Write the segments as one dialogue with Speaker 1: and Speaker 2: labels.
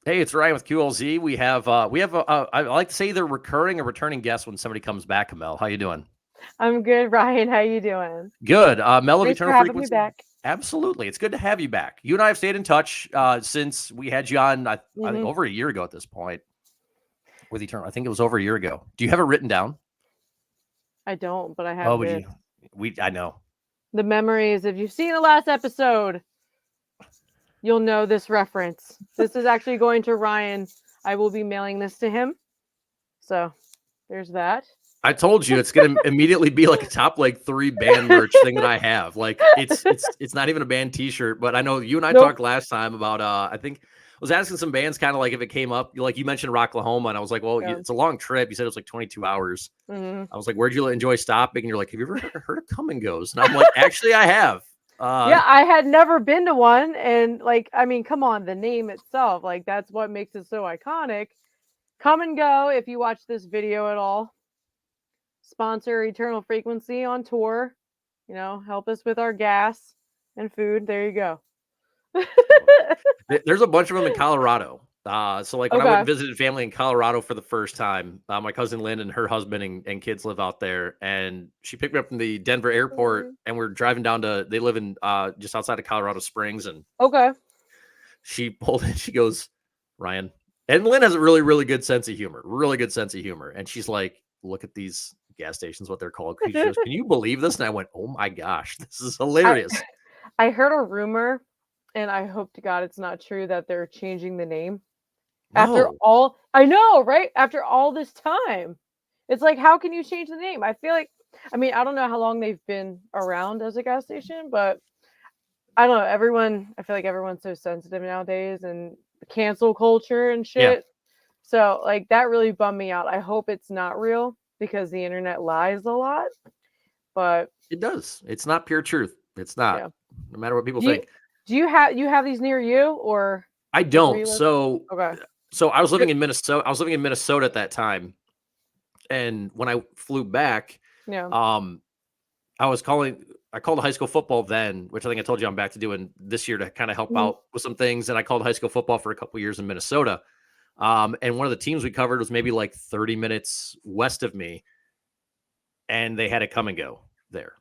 Speaker 1: Hey, it's Ryan with QLZ. I like to say either recurring or returning guest when somebody comes back. Emelle, how you doing?
Speaker 2: I'm good, Ryan. How you doing?
Speaker 1: Good. Mel of
Speaker 2: Thanks for
Speaker 1: Eternal
Speaker 2: having me
Speaker 1: Frequency.
Speaker 2: back.
Speaker 1: Absolutely, it's good to have you back. You and I have stayed in touch since we had you on. I think
Speaker 2: hmm
Speaker 1: over a year ago at this point with Eternal. I think it was over a year ago. Do you have it written down?
Speaker 2: I don't, but I
Speaker 1: Oh,
Speaker 2: have
Speaker 1: would
Speaker 2: this.
Speaker 1: you? I know.
Speaker 2: The memories. If you've seen the last episode, you'll know this reference. This is actually going to Ryan. I will be mailing this to him. So there's that.
Speaker 1: I told you it's gonna immediately be like a top like 3 band merch thing that I have. Like it's not even a band T-shirt, but I know you and I
Speaker 2: Nope.
Speaker 1: talked last time about I think I was asking some bands kind of like if it came up, like you mentioned Rocklahoma, and I was like, well,
Speaker 2: Yeah.
Speaker 1: it's a long trip. You said it was like 22 hours.
Speaker 2: hmm
Speaker 1: I was like, where'd you enjoy stopping? And you're like, have you ever heard of Come and Goes? And I'm like, actually, I have.
Speaker 2: Yeah, I had never been to one, and like, I mean, come on, the name itself, like, that's what makes it so iconic. Come and go if you watch this video at all. Sponsor Eternal Frequency on tour. Help us with our gas and food. There you go.
Speaker 1: There's a bunch of them in Colorado. So like when I went
Speaker 2: Okay.
Speaker 1: and visited family in Colorado for the first time, my cousin Lynn and her husband and kids live out there, and she picked me up from the Denver airport,
Speaker 2: Mhm.
Speaker 1: and we're driving down to. They live in just outside of Colorado Springs, and
Speaker 2: Okay.
Speaker 1: she pulled in. She goes, Ryan, and Lynn has a really really good sense of humor, really good sense of humor, and she's like, look at these gas stations, what they're called. She goes, can you believe this? And I went, oh my gosh, this is
Speaker 2: I
Speaker 1: hilarious.
Speaker 2: I heard a rumor, and I hope to God it's not true that they're changing the name after
Speaker 1: No,
Speaker 2: all. I know, right? After all this time, it's like, how can you change the name? I feel like, I mean, I don't know how long they've been around as a gas station, but I don't know. I feel like everyone's so sensitive nowadays, and the cancel culture and
Speaker 1: yeah,
Speaker 2: shit. So, like, that really bummed me out. I hope it's not real because the internet lies a lot. But
Speaker 1: it does. It's not pure truth. It's not.
Speaker 2: yeah,
Speaker 1: No matter what people
Speaker 2: do you
Speaker 1: think.
Speaker 2: do you have these near you, or
Speaker 1: I
Speaker 2: like where
Speaker 1: don't.
Speaker 2: you live? Okay.
Speaker 1: So I was living
Speaker 2: Good.
Speaker 1: in Minnesota. I was living in Minnesota at that time, and when I flew back,
Speaker 2: Yeah.
Speaker 1: um, I was calling. I called high school football then, which I think I told you I'm back to doing this year to kind of help
Speaker 2: Mhm.
Speaker 1: out with some things. And I called high school football for a couple years in Minnesota. And one of the teams we covered was maybe like 30 minutes west of me, and they had a come and go there.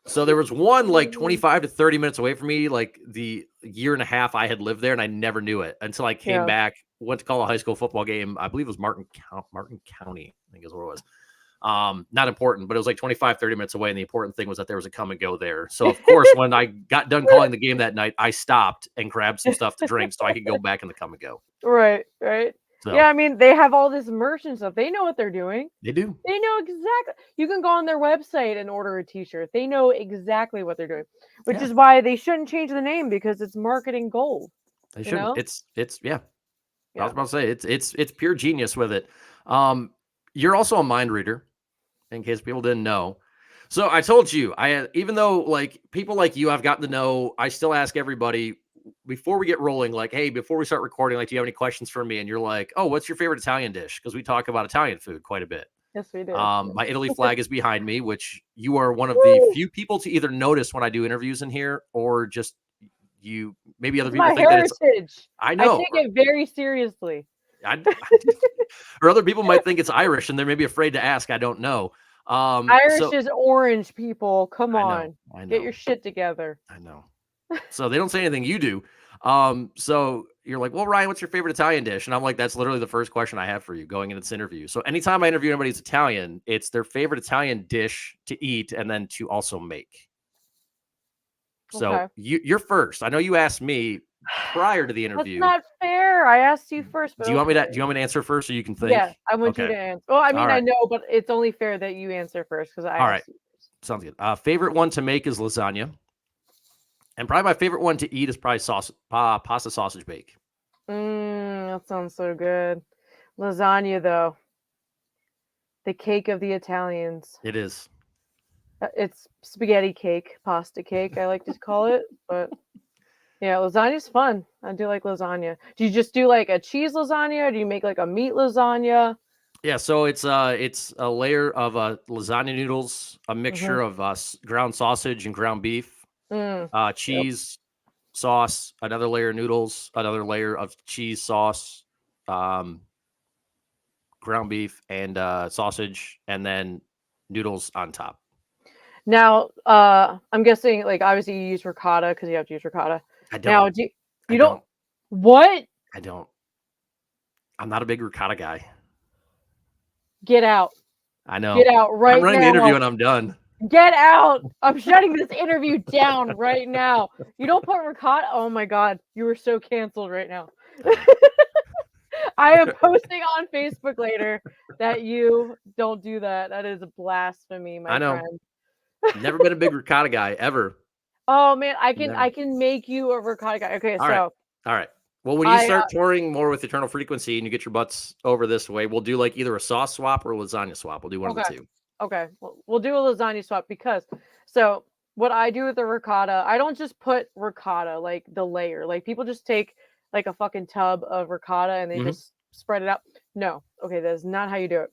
Speaker 1: So there was one like
Speaker 2: Mm,
Speaker 1: 25 to 30 minutes away from me, like the year and a half I had lived there, and I never knew it until I came
Speaker 2: yeah.
Speaker 1: back, went to call a high school football game. I believe it was Martin County, I think is what it was. Not important, but it was like 25, 30 minutes away. And the important thing was that there was a come and go there. So of course, when I got done calling the game that night, I stopped and grabbed some stuff to drink so I could go back in the come and go.
Speaker 2: Right, right. Yeah,
Speaker 1: So
Speaker 2: I mean, they have all this merch and stuff. They know what they're doing.
Speaker 1: they do.
Speaker 2: They know exactly. You can go on their website and order a T-shirt. They know exactly what they're doing, which
Speaker 1: Yeah,
Speaker 2: is why they shouldn't change the name because it's marketing gold.
Speaker 1: they
Speaker 2: You
Speaker 1: shouldn't.
Speaker 2: know?
Speaker 1: It's yeah. I was
Speaker 2: Yeah.
Speaker 1: about to say it's pure genius with it. Um, you're also a mind reader, in case people didn't know. So I told you, even though like people like you, I've gotten to know. I still ask everybody before we get rolling, like, hey, before we start recording, like, do you have any questions for me? And you're like, oh, what's your favorite Italian dish? Because we talk about Italian food quite a bit.
Speaker 2: Yes, we do. Yeah.
Speaker 1: My Italy flag is behind me, which you are one of the
Speaker 2: Woo!
Speaker 1: few people to either notice when I do interviews in here, or just you. Maybe other
Speaker 2: It's
Speaker 1: people
Speaker 2: my
Speaker 1: think that it's.
Speaker 2: heritage.
Speaker 1: I
Speaker 2: I
Speaker 1: know,
Speaker 2: take it very seriously.
Speaker 1: I, or other people might think it's Irish, and they're maybe afraid to ask. I don't know.
Speaker 2: Irish
Speaker 1: So
Speaker 2: is orange, people. Come
Speaker 1: I know,
Speaker 2: on.
Speaker 1: I
Speaker 2: Get
Speaker 1: know,
Speaker 2: your shit together.
Speaker 1: I know. So they don't say anything you do. So you're like, well, Ryan, what's your favorite Italian dish? And I'm like, that's literally the first question I have for you going into this interview. So anytime I interview anybody who's Italian, it's their favorite Italian dish to eat and then to also make. So
Speaker 2: Okay.
Speaker 1: you're first. I know you asked me prior to the
Speaker 2: That's
Speaker 1: interview.
Speaker 2: not fair. I asked you first, but
Speaker 1: Do you want me to? Do
Speaker 2: okay.
Speaker 1: you want me to answer first, so you can think?
Speaker 2: Yeah, I want you
Speaker 1: Okay.
Speaker 2: to answer. Well, I
Speaker 1: All
Speaker 2: mean, I
Speaker 1: right.
Speaker 2: know, but it's only fair that you answer first because I
Speaker 1: All right.
Speaker 2: asked you first.
Speaker 1: Sounds good. Favorite one to make is lasagna, and probably my favorite one to eat is probably pasta sausage bake.
Speaker 2: That sounds so good. Lasagna, though, the cake of the Italians.
Speaker 1: It is.
Speaker 2: It's spaghetti cake, pasta cake, I like to call it. But yeah, lasagna's fun. I do like lasagna. Do you just do like a cheese lasagna, or do you make like a meat lasagna?
Speaker 1: Yeah, so it's a layer of lasagna noodles, a
Speaker 2: hmm
Speaker 1: mixture of ground sausage and ground beef,
Speaker 2: Mm, yep.
Speaker 1: cheese. sauce, another layer of noodles, another layer of cheese sauce, ground beef, and sausage, and then noodles on top.
Speaker 2: Now, I'm guessing, like, obviously you use ricotta because you have to use ricotta.
Speaker 1: I
Speaker 2: Now,
Speaker 1: don't.
Speaker 2: do you,
Speaker 1: I
Speaker 2: you don't?
Speaker 1: don't.
Speaker 2: What?
Speaker 1: I don't. I'm not a big ricotta guy.
Speaker 2: Get out!
Speaker 1: I
Speaker 2: Get
Speaker 1: know.
Speaker 2: out
Speaker 1: I'm
Speaker 2: right
Speaker 1: running the interview
Speaker 2: now!
Speaker 1: and I'm done.
Speaker 2: Get out! I'm shutting this interview down right now. You don't put ricotta. Oh my god, you were so canceled right now. I am posting on Facebook later that you don't do that. That is blasphemy,
Speaker 1: I
Speaker 2: my
Speaker 1: know.
Speaker 2: friend.
Speaker 1: Never been a big ricotta guy ever.
Speaker 2: Oh man, I
Speaker 1: Never.
Speaker 2: can make you a ricotta guy. Okay,
Speaker 1: All right.
Speaker 2: so
Speaker 1: All right. Well, when you
Speaker 2: I
Speaker 1: start touring more with Eternal Frequency and you get your butts over this way, we'll do like either a sauce swap or a lasagna swap. We'll do one of the
Speaker 2: okay.
Speaker 1: two.
Speaker 2: Okay, we'll do a lasagna swap because so what I do with the ricotta, I don't just put ricotta like the layer. Like people just take like a fucking tub of ricotta and they
Speaker 1: Mhm.
Speaker 2: just spread it out. No, okay, that is not how you do it.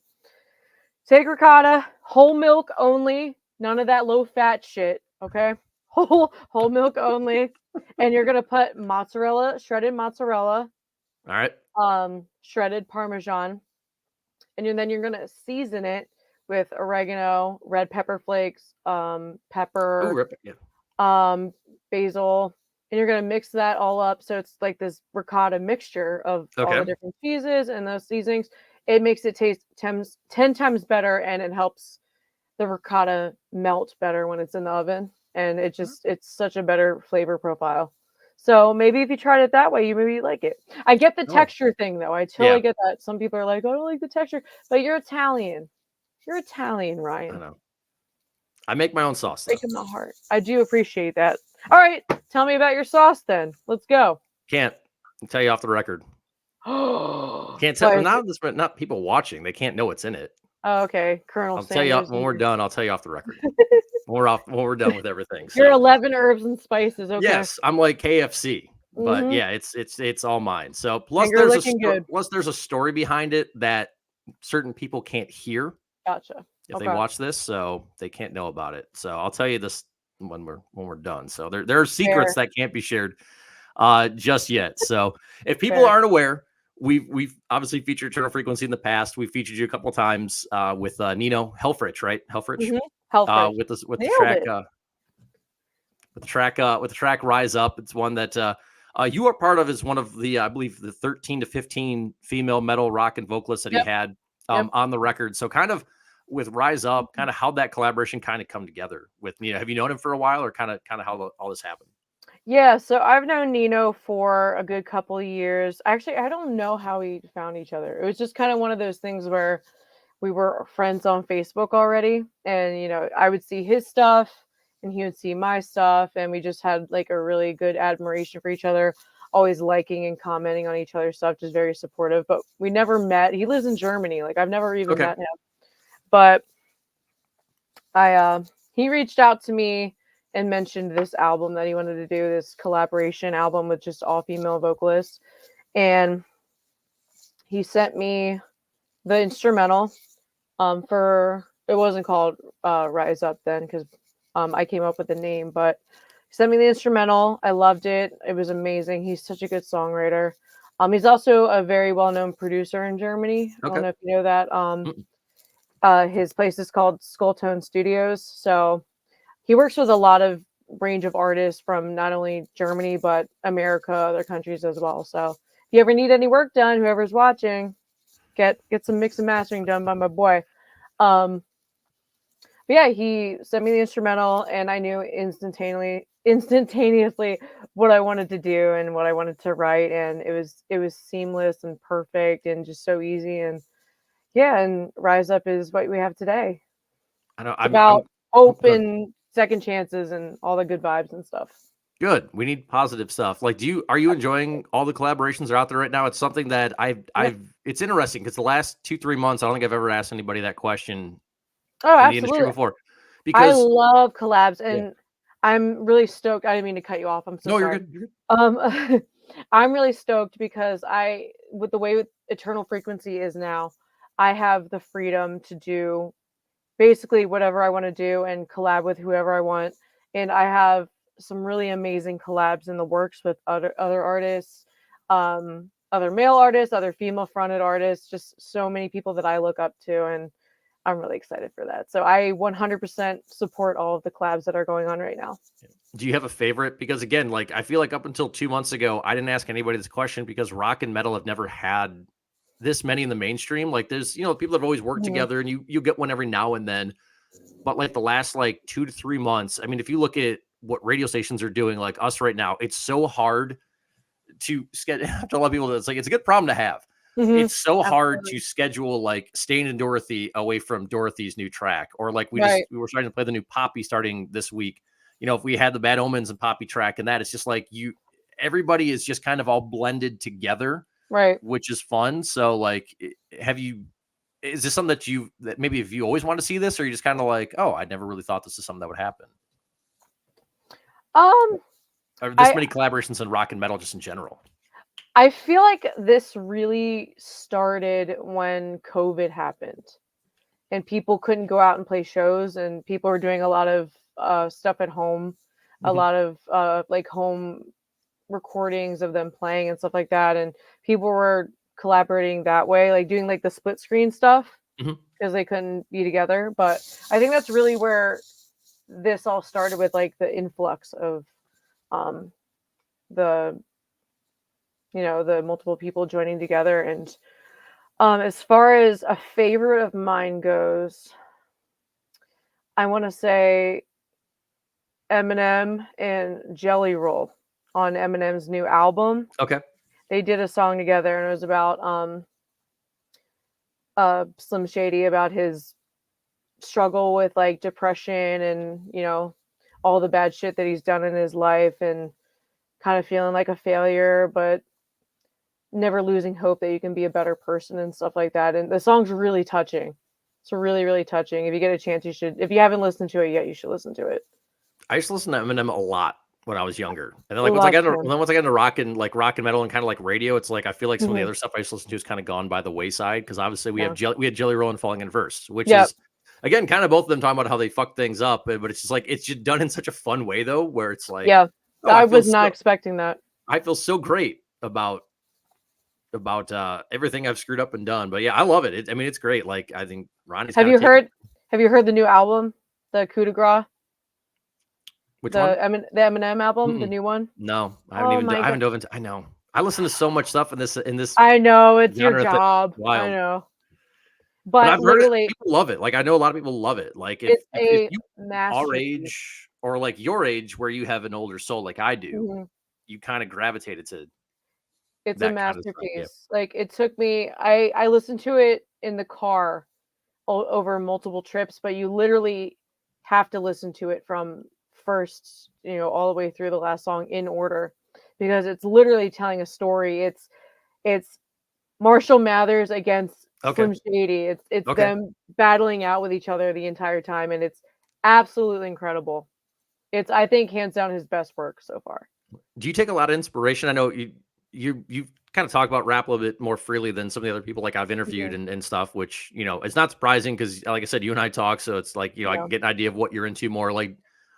Speaker 2: Take ricotta, whole milk only, none of that low fat shit. Okay, whole milk only, and you're gonna put mozzarella, shredded mozzarella,
Speaker 1: All right.
Speaker 2: shredded Parmesan, and then you're gonna season it with oregano, red pepper flakes,
Speaker 1: Ooh,
Speaker 2: pepper,
Speaker 1: rip it. Yeah.
Speaker 2: um, basil, and you're gonna mix that all up. So it's like this ricotta mixture of all the
Speaker 1: Okay.
Speaker 2: different cheeses and those seasonings. It makes it taste 10 times better, and it helps the ricotta melt better when it's in the oven. And it's such a better flavor profile. So maybe if you tried it that way, you maybe like it. I get the
Speaker 1: Oh,
Speaker 2: texture thing though. I
Speaker 1: yeah.
Speaker 2: totally get that. Some people are like, "Oh, I don't like the texture," but you're Italian. You're Italian,
Speaker 1: I
Speaker 2: Ryan.
Speaker 1: know. I make my own sauce though.
Speaker 2: Breaking my heart. I do appreciate that. All right, tell me about your sauce then. Let's go.
Speaker 1: Can't tell you off the record. Can't tell.
Speaker 2: Why is
Speaker 1: Not
Speaker 2: it?
Speaker 1: this, but not people watching. They can't know what's in it.
Speaker 2: Oh, okay, Colonel
Speaker 1: I'll tell you
Speaker 2: Sanders.
Speaker 1: when we're done. I'll tell you off the record. When we're done with everything.
Speaker 2: You're
Speaker 1: So
Speaker 2: 11 herbs and spices. Okay.
Speaker 1: yes, I'm like KFC, but
Speaker 2: Mm-hmm.
Speaker 1: yeah, it's all mine. So
Speaker 2: Finger licking good.
Speaker 1: plus there's a story behind it that certain people can't hear
Speaker 2: Gotcha.
Speaker 1: if they
Speaker 2: Okay.
Speaker 1: watch this, so they can't know about it. So I'll tell you this when we're done. So there are secrets
Speaker 2: Fair.
Speaker 1: that can't be shared just yet. So if people
Speaker 2: Fair.
Speaker 1: aren't aware, we've obviously featured Eternal Frequency in the past. We've featured you a couple of times with Nino Helfrich, right? Helfrich
Speaker 2: Mm-hmm. Helfrich.
Speaker 1: with the
Speaker 2: Nailed
Speaker 1: track
Speaker 2: it.
Speaker 1: with the track Rise Up. It's one that you are part of as one of the I believe the 13 to 15 female metal rock and vocalists that he
Speaker 2: Yep.
Speaker 1: had
Speaker 2: Yep.
Speaker 1: on the record. So kind of with Rise Up, kind of how that collaboration kind of come together with Nino. Have you known him for a while, or kind of how all this happened?
Speaker 2: Yeah, so I've known Nino for a good couple of years. Actually, I don't know how we found each other. It was just kind of one of those things where we were friends on Facebook already. And, I would see his stuff and he would see my stuff. And we just had like a really good admiration for each other, always liking and commenting on each other's stuff, just very supportive. But we never met. He lives in Germany. Like I've never even
Speaker 1: Okay.
Speaker 2: met him. But he reached out to me and mentioned this album that he wanted to do, this collaboration album with just all female vocalists. And he sent me the instrumental for it wasn't called Rise Up then because I came up with the name, but he sent me the instrumental. I loved it. It was amazing. He's such a good songwriter. He's also a very well-known producer in Germany. I don't
Speaker 1: Okay.
Speaker 2: know if you know that.
Speaker 1: Mm.
Speaker 2: His place is called Skulltone Studios. So he works with a lot of range of artists from not only Germany but America, other countries as well. So if you ever need any work done, whoever's watching, get some mix and mastering done by my boy. But yeah, he sent me the instrumental, and I knew instantaneously what I wanted to do and what I wanted to write, and it was seamless and perfect and just so easy. And yeah, and Rise Up is what we have today.
Speaker 1: I know
Speaker 2: It's about hope
Speaker 1: good.
Speaker 2: and second chances and all the good vibes and stuff.
Speaker 1: Good. We need positive stuff. Like, are you enjoying all the collaborations that are out there right now? It's something that
Speaker 2: Yeah.
Speaker 1: it's interesting because the last 2-3 months, I don't think I've ever asked anybody that question
Speaker 2: Oh,
Speaker 1: in the industry
Speaker 2: absolutely.
Speaker 1: before.
Speaker 2: I
Speaker 1: Because
Speaker 2: love collabs,
Speaker 1: yeah,
Speaker 2: and I'm really stoked. I didn't mean to cut you off. I'm so
Speaker 1: no, you're
Speaker 2: sorry.
Speaker 1: good. You're good.
Speaker 2: I'm really stoked because with the way with Eternal Frequency is now, I have the freedom to do basically whatever I want to do and collab with whoever I want. And I have some really amazing collabs in the works with other artists, other male artists, other female fronted artists, just so many people that I look up to, and I'm really excited for that. So I 100% support all of the collabs that are going on right now.
Speaker 1: Do you have a favorite? Because again, like I feel like up until 2 months ago, I didn't ask anybody this question because rock and metal have never had this many in the mainstream. Like there's, people that have always worked
Speaker 2: Mhm.
Speaker 1: together and you get one every now and then. But like the last like 2 to 3 months, I mean, if you look at what radio stations are doing, like us right now, it's so hard to schedule. To a lot of people, it's like it's a good problem to have.
Speaker 2: Mhm.
Speaker 1: It's so hard to
Speaker 2: Absolutely.
Speaker 1: schedule like Stain and Dorothy away from Dorothy's new track, or like
Speaker 2: Right.
Speaker 1: we were starting to play the new Poppy starting this week. If we had the Bad Omens and Poppy track and that, it's just like everybody is just kind of all blended together,
Speaker 2: Right.
Speaker 1: which is fun. So like, is this something that maybe if you always want to see this, or you just kind of like, oh, I never really thought this is something that would happen?
Speaker 2: Um,
Speaker 1: Or this
Speaker 2: I
Speaker 1: many collaborations in rock and metal just in general?
Speaker 2: I feel like this really started when COVID happened and people couldn't go out and play shows, and people were doing a lot of stuff at home, a
Speaker 1: Mhm.
Speaker 2: lot of like home recordings of them playing and stuff like that, and people were collaborating that way, like doing like the split screen stuff
Speaker 1: Mhm.
Speaker 2: because they couldn't be together. But I think that's really where this all started, with like the influx of um the the multiple people joining together. And as far as a favorite of mine goes, I want to say Eminem and Jelly Roll on Eminem's new album.
Speaker 1: Okay.
Speaker 2: They did a song together, and it was about Slim Shady, about his struggle with like depression and all the bad shit that he's done in his life, and kind of feeling like a failure, but never losing hope that you can be a better person and stuff like that. And the song's really touching. It's really, really touching. If you get a chance, you should. If you haven't listened to it yet, you should listen to it.
Speaker 1: I used to listen to Eminem a lot when I was younger, and then like
Speaker 2: Love him.
Speaker 1: once I got into rock and metal and kind of like radio, it's like I feel like some of the
Speaker 2: Mhm.
Speaker 1: other stuff I used to listen to is kind of gone by the wayside because obviously
Speaker 2: Yeah.
Speaker 1: We had Jelly Roll and Falling in Verse, which
Speaker 2: Yep.
Speaker 1: is again kind of both of them talking about how they fuck things up, but it's just like it's just done in such a fun way though, where it's like,
Speaker 2: Yeah.
Speaker 1: oh,
Speaker 2: I was not expecting that.
Speaker 1: I feel so great about everything I've screwed up and done. But yeah, I love it. I mean, it's great. Like I think Ronnie's
Speaker 2: Have
Speaker 1: kind of
Speaker 2: you
Speaker 1: taken
Speaker 2: heard have you heard the new album, the Coup de Grace,
Speaker 1: which one?
Speaker 2: The Eminem album, the
Speaker 1: Mm-mm.
Speaker 2: new one?
Speaker 1: No,
Speaker 2: Oh my
Speaker 1: I
Speaker 2: god.
Speaker 1: haven't dove into. I know. I listen to so much stuff in this
Speaker 2: I know, it's your
Speaker 1: genre thing.
Speaker 2: job. I
Speaker 1: Wild.
Speaker 2: know.
Speaker 1: But
Speaker 2: But
Speaker 1: I've heard it.
Speaker 2: literally,
Speaker 1: People love it. Like I know a lot of people love it. Like
Speaker 2: it's
Speaker 1: if
Speaker 2: a
Speaker 1: you our
Speaker 2: masterpiece.
Speaker 1: age or like your age where you have an older soul like I do,
Speaker 2: Mhm.
Speaker 1: you kind of gravitated to
Speaker 2: It's a
Speaker 1: that kind of stuff. Yeah.
Speaker 2: masterpiece. Like, it took me I listened to it in the car over multiple trips, but you literally have to listen to it from first, all the way through the last song in order, because it's literally telling a story. It's Marshall Mathers against
Speaker 1: Okay.
Speaker 2: Slim Shady. It's
Speaker 1: Okay.
Speaker 2: them battling out with each other the entire time, and it's absolutely incredible. It's, I think, hands down his best work so far.
Speaker 1: Do you take a lot of inspiration? I know you kind of talk about rap a little bit more freely than some of the other people like I've interviewed
Speaker 2: Mhm.
Speaker 1: and stuff, which it's not surprising because like I said, you and I talk, so it's like I
Speaker 2: Yeah.
Speaker 1: can get an idea of what you're into more. Like,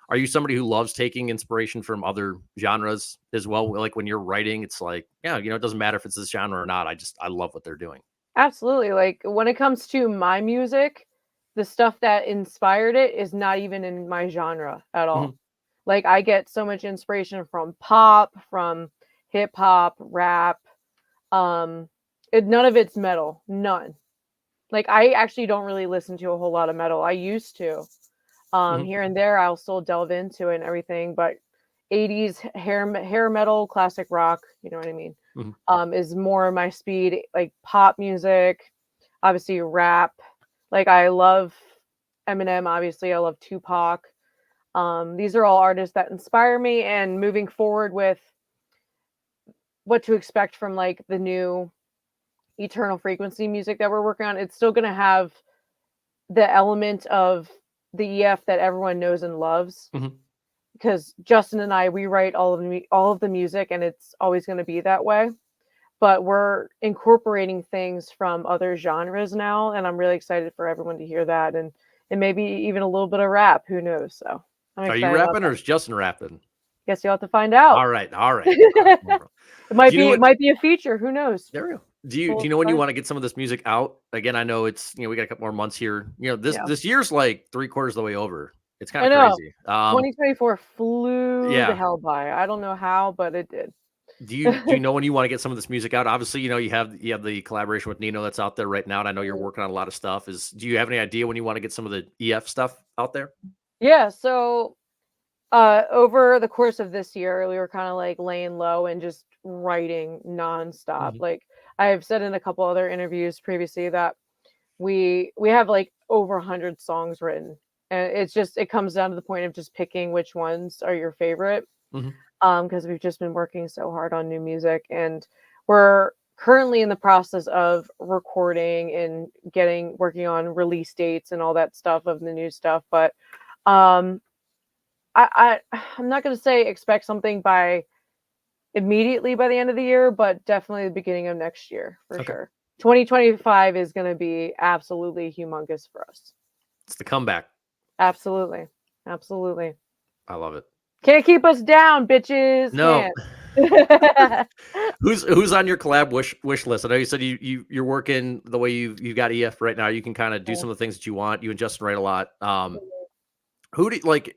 Speaker 1: are you somebody who loves taking inspiration from other genres as well? Like when you're writing, it's like it doesn't matter if it's this genre or not. I love what they're doing.
Speaker 2: Absolutely. Like, when it comes to my music, the stuff that inspired it is not even in my genre at all.
Speaker 1: Mhm.
Speaker 2: Like, I get so much inspiration from pop, from hip hop, rap. Um, none of it's metal. None. Like, I actually don't really listen to a whole lot of metal. I used to.
Speaker 1: Mhm.
Speaker 2: Here and there, I'll still delve into it and everything, but 80s hair metal, classic rock, you know what I mean?
Speaker 1: Mhm.
Speaker 2: Is more my speed, like pop music, obviously rap. Like, I love Eminem, obviously. I love Tupac. These are all artists that inspire me, and moving forward with what to expect from like the new Eternal Frequency music that we're working on, it's still going to have the element of the EF that everyone knows and loves,
Speaker 1: Mhm.
Speaker 2: because Justin and I, we write all of the music, and it's always going to be that way. But we're incorporating things from other genres now, and I'm really excited for everyone to hear that, and maybe even a little bit of rap. Who knows? So I'm
Speaker 1: Are you
Speaker 2: excited about
Speaker 1: rapping or
Speaker 2: that.
Speaker 1: is Justin rapping?
Speaker 2: Guess you'll have to find out.
Speaker 1: All right.
Speaker 2: It might
Speaker 1: Do you know
Speaker 2: be
Speaker 1: what?
Speaker 2: it might be a feature. Who knows?
Speaker 1: There we go. Do you
Speaker 2: Full
Speaker 1: know when you
Speaker 2: surprise.
Speaker 1: want to get some of this music out? Again, I know it's we got a couple more months here. This
Speaker 2: Yeah,
Speaker 1: this year's like 3/4 of the way over. It's kind
Speaker 2: I
Speaker 1: of
Speaker 2: know.
Speaker 1: crazy.
Speaker 2: 2024 flew the
Speaker 1: Yeah.
Speaker 2: hell by. I don't know how, but it did.
Speaker 1: Do you know when you want to get some of this music out? Obviously, you have the collaboration with Nino that's out there right now, and I know you're
Speaker 2: Mhm.
Speaker 1: working on a lot of stuff. Do you have any idea when you want to get some of the EF stuff out there?
Speaker 2: Yeah, so over the course of this year, we were kind of like laying low and just writing nonstop.
Speaker 1: Mhm.
Speaker 2: Like I've said in a couple other interviews previously that we have like over 100 songs written, and it comes down to the point of just picking which ones are your favorite.
Speaker 1: Mhm.
Speaker 2: Because we've just been working so hard on new music, and we're currently in the process of recording and working on release dates and all that stuff of the new stuff. But um, I'm not going to say expect something by immediately by the end of the year, but definitely the beginning of next year for
Speaker 1: Okay.
Speaker 2: sure. 2025 is going to be absolutely humongous for us.
Speaker 1: It's the comeback.
Speaker 2: Absolutely. Absolutely.
Speaker 1: I love it.
Speaker 2: Can't keep us down, bitches.
Speaker 1: No.
Speaker 2: Can't.
Speaker 1: Who's on your collab wish list? I know you said you're working the way you got EF right now. You can kind of do some of the things that you want. You and Justin write a lot. Who do you like?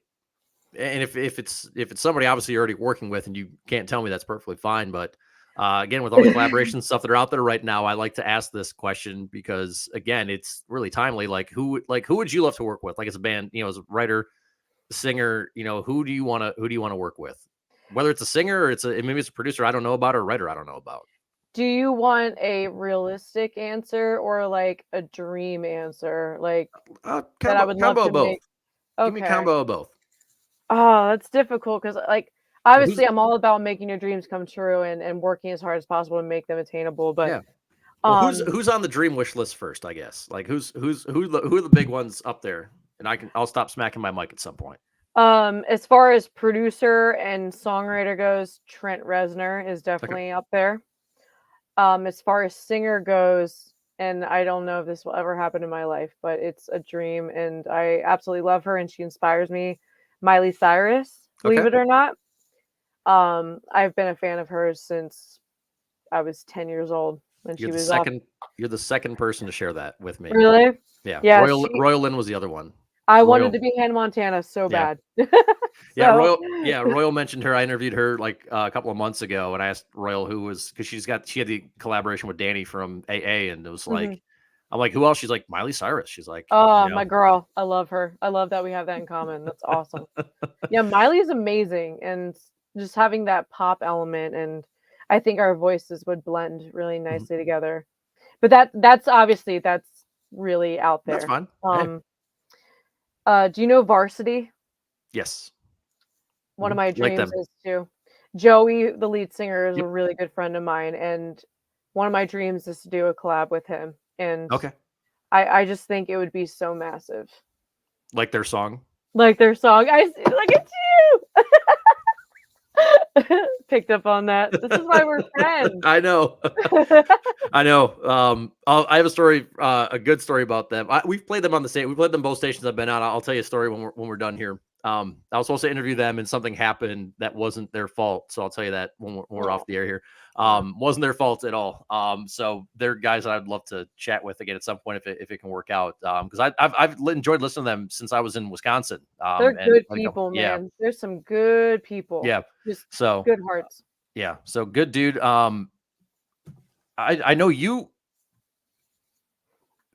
Speaker 1: And if it's somebody obviously you're already working with and you can't tell me, that's perfectly fine. But again, with all the collaboration stuff that are out there right now, I like to ask this question because again, it's really timely. Who would you love to work with? Like as a band, as a writer, singer, who do you want to work with? Whether it's a singer or maybe it's a producer I don't know about or a writer I don't know about.
Speaker 2: Do you want a realistic answer or like a dream answer? Like that I would love
Speaker 1: Combo
Speaker 2: to
Speaker 1: of both.
Speaker 2: make.
Speaker 1: Give me a
Speaker 2: Okay.
Speaker 1: combo of both.
Speaker 2: Oh, that's difficult because like
Speaker 1: Well, who's
Speaker 2: obviously I'm all about making your dreams come true and working as hard as possible to make them attainable. But
Speaker 1: yeah. Well, who's
Speaker 2: um
Speaker 1: who's on the dream wish list first? I guess. Like who are the big ones up there? And I'll stop smacking my mic at some point.
Speaker 2: as far as producer and songwriter goes, Trent Reznor is
Speaker 1: Okay.
Speaker 2: definitely up there. As far as singer goes, and I don't know if this will ever happen in my life, but it's a dream and I absolutely love her and she inspires me. Miley Cyrus, believe
Speaker 1: Okay.
Speaker 2: it or not. I've been a fan of hers since I was 10 years old when
Speaker 1: You're
Speaker 2: she
Speaker 1: the
Speaker 2: was off.
Speaker 1: second. You're the second person to share that with me.
Speaker 2: Really?
Speaker 1: Yeah.
Speaker 2: Yeah,
Speaker 1: Royal Lynn was the other one.
Speaker 2: I wanted
Speaker 1: Royal.
Speaker 2: to be Hannah Montana so
Speaker 1: Yeah.
Speaker 2: bad.
Speaker 1: Yeah,
Speaker 2: So,
Speaker 1: Royal mentioned her. I interviewed her like a couple of months ago, and I asked Royal who was because she had the collaboration with Danny from AA, and it was
Speaker 2: mhm.
Speaker 1: like, I'm like, who else? She's like Miley Cyrus. She's like,
Speaker 2: Oh, my girl. I love her. I love that we have that in common. That's awesome. Yeah, Miley is amazing and just having that pop element and I think our voices would blend really
Speaker 1: Mhm.
Speaker 2: nicely together. But that's really out
Speaker 1: That's
Speaker 2: there.
Speaker 1: fine. Hey,
Speaker 2: Um do you know Varsity?
Speaker 1: yes,
Speaker 2: One of my
Speaker 1: like
Speaker 2: dreams
Speaker 1: them.
Speaker 2: is to Joey, the lead singer, is a
Speaker 1: Yep.
Speaker 2: really good friend of mine and one of my dreams is to do a collab with him and
Speaker 1: Okay.
Speaker 2: I just think it would be so massive.
Speaker 1: Like their song.
Speaker 2: Like their song, look at you. Picked up on that. This is why we're friends.
Speaker 1: I know. I know. I have a story, a good story about them. We've played them on the same. We played them both stations I've been on. I'll tell you a story when we're done here. I was supposed to interview them, and something happened that wasn't their fault. So I'll tell you that when we're off
Speaker 2: Oh,
Speaker 1: the air here.
Speaker 2: yeah.
Speaker 1: Wasn't their fault at all. So they're guys that I'd love to chat with again at some point if it can work out. Because I've enjoyed listening to them since I was in Wisconsin.
Speaker 2: They're
Speaker 1: And
Speaker 2: good people,
Speaker 1: yeah,
Speaker 2: man. There's some good people.
Speaker 1: yeah.
Speaker 2: Just
Speaker 1: So
Speaker 2: good hearts.
Speaker 1: yeah, so good dude. I know you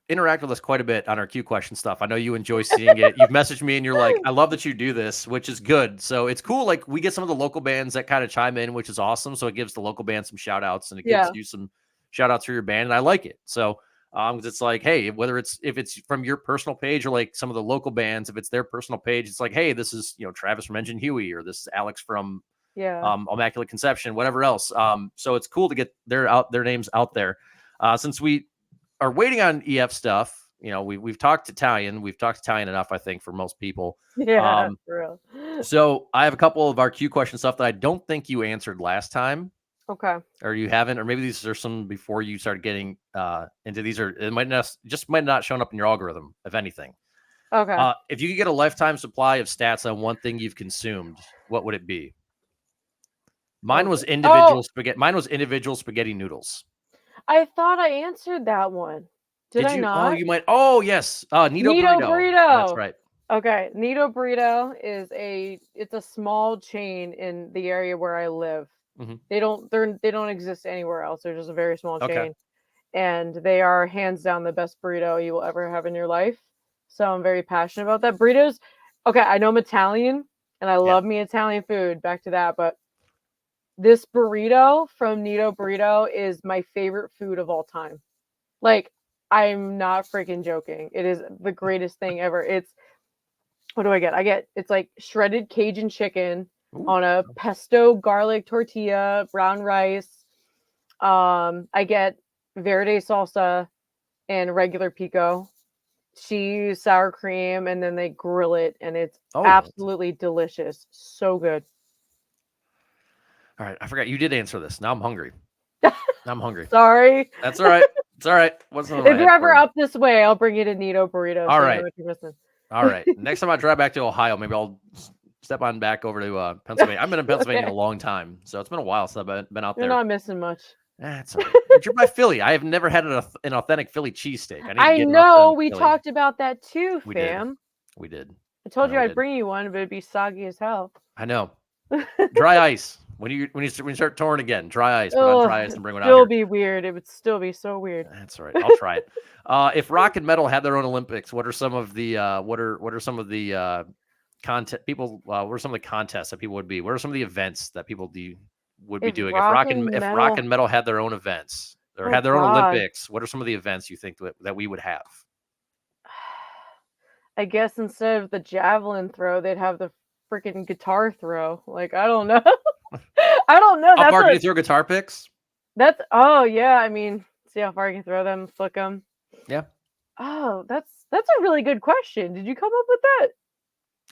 Speaker 1: interact with us quite a bit on our Q question stuff. I know you enjoy seeing it. You've messaged me and you're like, I love that you do this, which is good. So it's cool. Like we get some of the local bands that kind of chime in, which is awesome. So it gives the local band some shout outs and it gives
Speaker 2: Yeah.
Speaker 1: you some shout outs for your band. And I like it. So 'cause it's like, hey, if it's from your personal page or like some of the local bands, if it's their personal page, it's like, hey, this is Travis from Engine Huey or this is Alex from
Speaker 2: Yeah.
Speaker 1: Immaculate Conception, whatever else. So it's cool to get their names out there. Since we are waiting on EF stuff, we've talked Italian. We've talked Italian enough, I think, for most people.
Speaker 2: Yeah,
Speaker 1: Um,
Speaker 2: for real.
Speaker 1: so I have a couple of our Q question stuff that I don't think you answered last time,
Speaker 2: Okay.
Speaker 1: or you haven't, or maybe these are some before you started getting into these, or it might not shown up in your algorithm, if anything.
Speaker 2: Okay.
Speaker 1: If you could get a lifetime supply of stats on one thing you've consumed, what would it be? Mine was
Speaker 2: Okay.
Speaker 1: individual spaghetti. Mine was individual spaghetti noodles.
Speaker 2: I thought I answered that one. Did
Speaker 1: Did
Speaker 2: I
Speaker 1: you? Oh,
Speaker 2: not?
Speaker 1: you might. Oh, yes. Nito
Speaker 2: Nito
Speaker 1: burrito. That's
Speaker 2: Burrito.
Speaker 1: right.
Speaker 2: Okay, Nito Burrito is it's a small chain in the area where I live.
Speaker 1: Mhm.
Speaker 2: They don't exist anywhere else. They're just a very small
Speaker 1: Okay.
Speaker 2: chain, and they are hands down the best burrito you will ever have in your life. So I'm very passionate about that. Burritos. Okay, I know I'm Italian, and I
Speaker 1: Yeah.
Speaker 2: love me Italian food. Back to that, but this burrito from Nito Burrito is my favorite food of all time. Like, I'm not freaking joking. It is the greatest thing ever. What do I get? It's like shredded Cajun chicken
Speaker 1: Ooh.
Speaker 2: on a pesto garlic tortilla, brown rice. I get verde salsa and regular pico, cheese, sour cream, and then they grill it, and it's
Speaker 1: Oh.
Speaker 2: absolutely delicious. So good.
Speaker 1: All right. I forgot you did answer this. Now I'm hungry. I'm hungry.
Speaker 2: Sorry.
Speaker 1: That's all right. It's all right. What's in my
Speaker 2: If
Speaker 1: head
Speaker 2: you're
Speaker 1: for
Speaker 2: ever
Speaker 1: you?
Speaker 2: up this way, I'll bring you to Nito Burrito.
Speaker 1: All
Speaker 2: So you know
Speaker 1: right.
Speaker 2: what you're missing.
Speaker 1: All right. Next time I drive back to Ohio, maybe I'll step on back over to Pennsylvania. I've been in Pennsylvania in a long time, so it's been a while since I've been out
Speaker 2: You're
Speaker 1: there.
Speaker 2: not missing much.
Speaker 1: That's all right. But you're by Philly. I have never had an authentic Philly cheesesteak. I need to
Speaker 2: I
Speaker 1: get an
Speaker 2: know
Speaker 1: authentic
Speaker 2: we
Speaker 1: Philly.
Speaker 2: talked about that too,
Speaker 1: We did.
Speaker 2: fam.
Speaker 1: We did.
Speaker 2: I told
Speaker 1: I
Speaker 2: you
Speaker 1: know we
Speaker 2: I'd
Speaker 1: did.
Speaker 2: bring you one, but it'd be soggy as hell.
Speaker 1: I know. Dry ice. When you start touring again, dry ice. Put on dry ice and bring one out
Speaker 2: Still
Speaker 1: here.
Speaker 2: be weird. It would still be so weird.
Speaker 1: That's all right. I'll try it. If rock and metal had their own Olympics, what are some of the content people? What are some of the contests that people would be? What are some of the events that people would be
Speaker 2: If
Speaker 1: doing
Speaker 2: rock and
Speaker 1: if
Speaker 2: metal,
Speaker 1: rock and metal had their own events or
Speaker 2: oh
Speaker 1: had their own
Speaker 2: god,
Speaker 1: Olympics? What are some of the events you think that we would have?
Speaker 2: I guess instead of the javelin throw, they'd have the freaking guitar throw. Like I don't know. I don't know.
Speaker 1: How far can you throw guitar picks?
Speaker 2: Oh yeah. I mean, see how far you can throw them, flick them.
Speaker 1: Yeah,
Speaker 2: Oh, that's a really good question. Did you come up with that?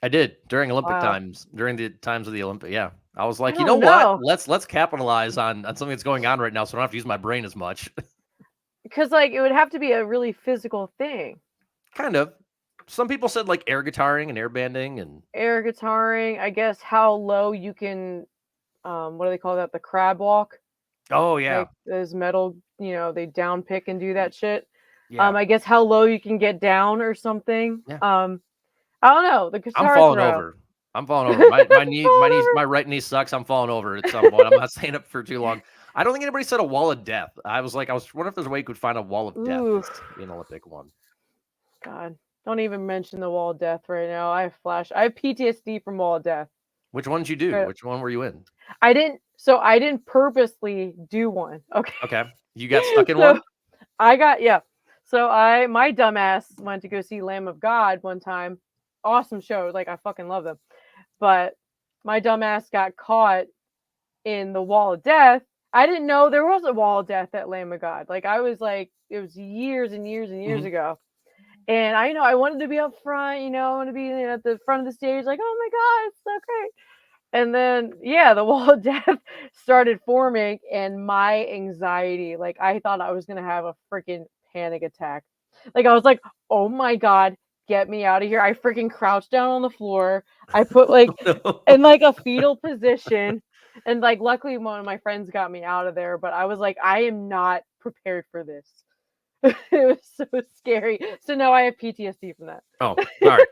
Speaker 1: I did during Olympic
Speaker 2: Wow.
Speaker 1: times, during the times of the Olympic. Yeah, I was
Speaker 2: I
Speaker 1: like, you know
Speaker 2: don't
Speaker 1: what?
Speaker 2: know.
Speaker 1: Let's capitalize on something that's going on right now, so I don't have to use my brain as much.
Speaker 2: Because like it would have to be a really physical thing.
Speaker 1: Kind of. Some people said like air guitaring and air banding and
Speaker 2: Air guitaring, I guess how low you can what do they call that? The crab walk.
Speaker 1: oh yeah,
Speaker 2: Like those metal, they down pick and do that shit.
Speaker 1: yeah,
Speaker 2: I guess how low you can get down or something.
Speaker 1: yeah.
Speaker 2: I don't know. The
Speaker 1: I'm
Speaker 2: guitar
Speaker 1: falling
Speaker 2: throw.
Speaker 1: over. I'm falling over. My
Speaker 2: Falling over.
Speaker 1: my right knee sucks. I'm falling over at some point. I'm not staying up for too long. I don't think anybody said a wall of death. I was wondering if there's a way you could find a wall of death
Speaker 2: Ooh,
Speaker 1: as an Olympic one.
Speaker 2: God. Don't even mention the wall of death right now. I have PTSD from wall of death.
Speaker 1: Which one did you do? Which one were you in?
Speaker 2: I didn't purposely do one. Okay.
Speaker 1: Okay. You got stuck in
Speaker 2: So
Speaker 1: one?
Speaker 2: yeah. So my dumbass went to go see Lamb of God one time. Awesome show. Like I fucking love them. But my dumbass got caught in the wall of death. I didn't know there was a wall of death at Lamb of God. Like I was like, it was years and years and years
Speaker 1: Mhm.
Speaker 2: ago. And I wanted to be up front, I want to be at the front of the stage, like, oh my God, it's so great. And then, yeah, the wall of death started forming, and my anxiety, like, I thought I was going to have a freaking panic attack. Like, I was like, oh my God, get me out of here. I freaking crouched down on the floor. I put, like, in, like, a fetal position. And, like, luckily, one of my friends got me out of there. But I was like, I am not prepared for this. It was so scary. So now I have PTSD from that.
Speaker 1: Oh, all right.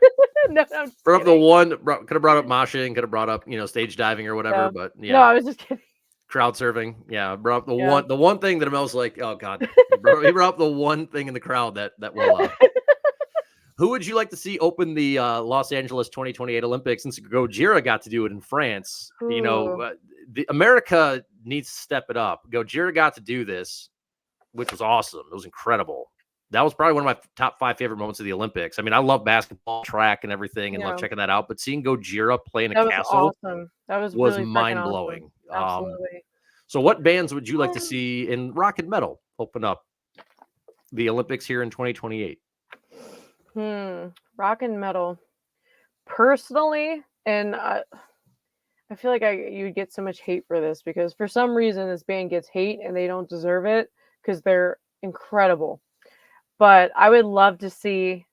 Speaker 2: No, I'm just
Speaker 1: Brought up the
Speaker 2: kidding.
Speaker 1: one. Could have brought up moshing. Could have brought up stage diving or whatever.
Speaker 2: No.
Speaker 1: But
Speaker 2: No,
Speaker 1: yeah,
Speaker 2: I was just kidding.
Speaker 1: crowd surfing. Yeah, brought up
Speaker 2: Yeah.
Speaker 1: the one thing that Emelle's like, oh god, he brought up the one thing in the crowd that will. Who would you like to see open the Los Angeles 2028 Olympics? Since Gojira got to do it in France,
Speaker 2: Ooh.
Speaker 1: the America needs to step it up. Gojira got to do this, which was awesome. It was incredible. That was probably one of my top 5 favorite moments of the Olympics. I mean, I love basketball, track, and everything, and love checking that out. But seeing Gojira play in a
Speaker 2: That was
Speaker 1: castle
Speaker 2: awesome. That was
Speaker 1: was
Speaker 2: really freaking awesome.
Speaker 1: mind-blowing.
Speaker 2: Absolutely.
Speaker 1: So what bands would you like to see in rock and metal open up the Olympics here in 2028?
Speaker 2: Rock and metal. Personally, and I feel like you'd get so much hate for this because for some reason this band gets hate and they don't deserve it because they're incredible. But I would love to see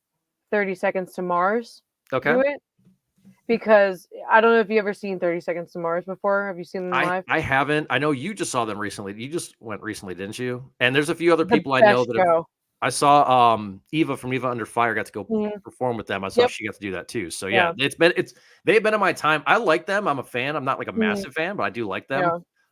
Speaker 2: 30 Seconds to Mars
Speaker 1: Okay.
Speaker 2: do it. because I don't know if you ever seen 30 Seconds to Mars before. Have you seen them live?
Speaker 1: I haven't. I know you just saw them recently. You just went recently, didn't you? And there's a few other
Speaker 2: The
Speaker 1: people I know
Speaker 2: best
Speaker 1: that have.
Speaker 2: show.
Speaker 1: I saw Eva from Eva Under Fire got to go
Speaker 2: Mhm.
Speaker 1: perform with them. I saw
Speaker 2: Yep.
Speaker 1: she got to do that too. So yeah,
Speaker 2: Yeah.
Speaker 1: they've been in my time. I like them. I'm a fan. I'm not like a
Speaker 2: Mhm.
Speaker 1: massive fan, but I do like them.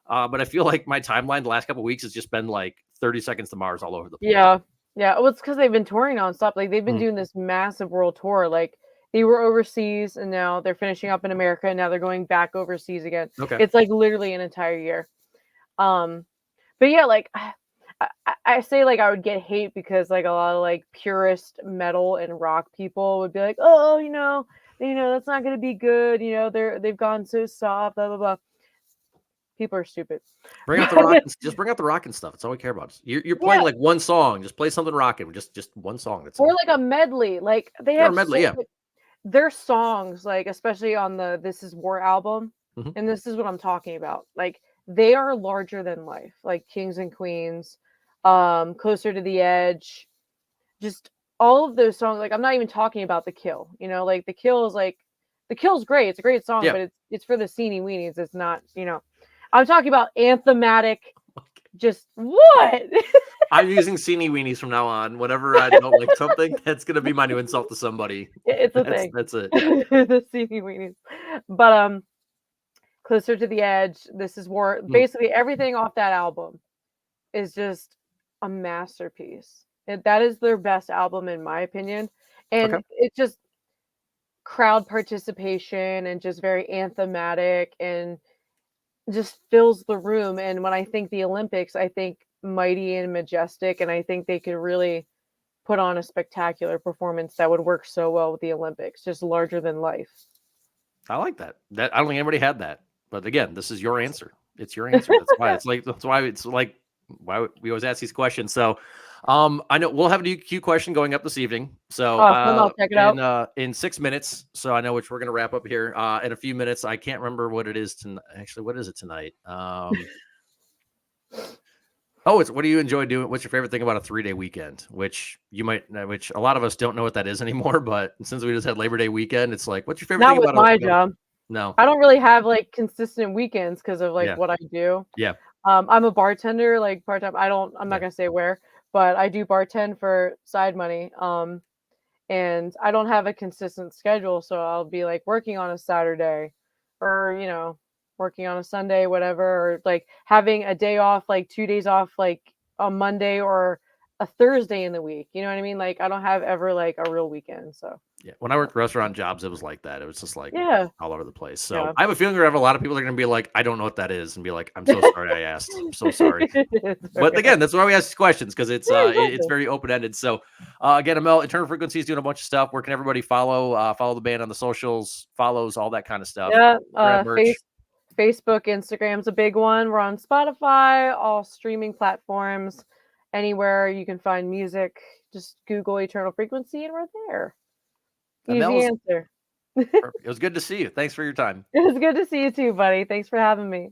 Speaker 2: Yeah.
Speaker 1: But I feel like my timeline the last couple of weeks has just been like 30 Seconds to Mars all over the place.
Speaker 2: Yeah. Yeah. Well, it's because they've been touring nonstop. Like they've been
Speaker 1: Mhm.
Speaker 2: doing this massive world tour. Like they were overseas and now they're finishing up in America and now they're going back overseas again.
Speaker 1: Okay.
Speaker 2: It's like literally an entire year. Um, but yeah, like I say like I would get hate because like a lot of like purist metal and rock people would be like, oh, that's not gonna be good. They've gone so soft, blah blah blah. People are stupid.
Speaker 1: Bring out the rock. Just bring out the rockin' stuff. That's all we care about. You're playing
Speaker 2: Yeah,
Speaker 1: like one song. Just play something rockin'. Just one song. That's
Speaker 2: or
Speaker 1: all.
Speaker 2: like a medley. Like they
Speaker 1: Or a
Speaker 2: have
Speaker 1: medley. Yeah.
Speaker 2: their songs, like especially on the This Is War album,
Speaker 1: Mhm.
Speaker 2: and this is what I'm talking about. Like they are larger than life. Like Kings and Queens, Closer to the Edge, just all of those songs. Like I'm not even talking about The Kill. Like The Kill's great. It's a great song,
Speaker 1: Yeah.
Speaker 2: but it's for the teeny weenies. It's not. I'm talking about anthematic. Just what?
Speaker 1: I'm using Seenie Weenies from now on. Whenever I don't like something, that's gonna be my new insult to somebody.
Speaker 2: It's a thing.
Speaker 1: That's it.
Speaker 2: The teeny weenies, but Closer to the Edge, This Is War.
Speaker 1: Mm,
Speaker 2: Basically, everything off that album is just a masterpiece. That is their best album, in my opinion.
Speaker 1: okay.
Speaker 2: And it's just crowd participation and just very anthematic and just fills the room. And when I think the Olympics, I think mighty and majestic. And I think they could really put on a spectacular performance that would work so well with the Olympics, just larger than life.
Speaker 1: I like that. I don't think anybody had that. But again, this is your answer. It's your answer. That's why it's like why we always ask these questions. So I know we'll have a new Q question going up this evening. So
Speaker 2: Awesome. I'll check it out.
Speaker 1: in 6 minutes. So I know which we're gonna wrap up here in a few minutes. I can't remember what it is tonight. Actually, what is it tonight? Oh, it's what do you enjoy doing? What's your favorite thing about a 3-day weekend? Which a lot of us don't know what that is anymore. But since we just had Labor Day weekend, it's like, what's your favorite
Speaker 2: Not
Speaker 1: thing
Speaker 2: with
Speaker 1: about
Speaker 2: my
Speaker 1: a
Speaker 2: job.
Speaker 1: no?
Speaker 2: I don't really have like consistent weekends because of like
Speaker 1: Yeah,
Speaker 2: what I do.
Speaker 1: yeah,
Speaker 2: I'm a bartender, like part time. I'm not
Speaker 1: yeah.
Speaker 2: gonna say where, but I do bartend for side money. And I don't have a consistent schedule, so I'll be like working on a Saturday, or working on a Sunday, whatever, or like having a day off, like 2 days off, like a Monday or a Thursday in the week. You know what I mean? Like I don't have ever like a real weekend. So
Speaker 1: Yeah, when I worked restaurant jobs, it was like that. It was just like
Speaker 2: yeah,
Speaker 1: all over the place. So
Speaker 2: yeah.
Speaker 1: I have a feeling we have a lot of people that are going to be like, I don't know what that is, and be like, I'm so sorry I asked. I'm so sorry.
Speaker 2: It's
Speaker 1: But
Speaker 2: okay.
Speaker 1: again, that's why we ask these questions because it's
Speaker 2: Yeah,
Speaker 1: it's
Speaker 2: exactly.
Speaker 1: very open ended. So again, Emelle, Eternal Frequency is doing a bunch of stuff. Where can everybody follow the band on the socials, follows all that kind of stuff?
Speaker 2: Yeah,
Speaker 1: Grab merch.
Speaker 2: Facebook, Instagram's a big one. We're on Spotify, all streaming platforms, anywhere you can find music. Just Google Eternal Frequency and we're there.
Speaker 1: Emelle,
Speaker 2: Easy answer.
Speaker 1: it was good to see you. Thanks for your time.
Speaker 2: It was good to see you too, buddy. Thanks for having me.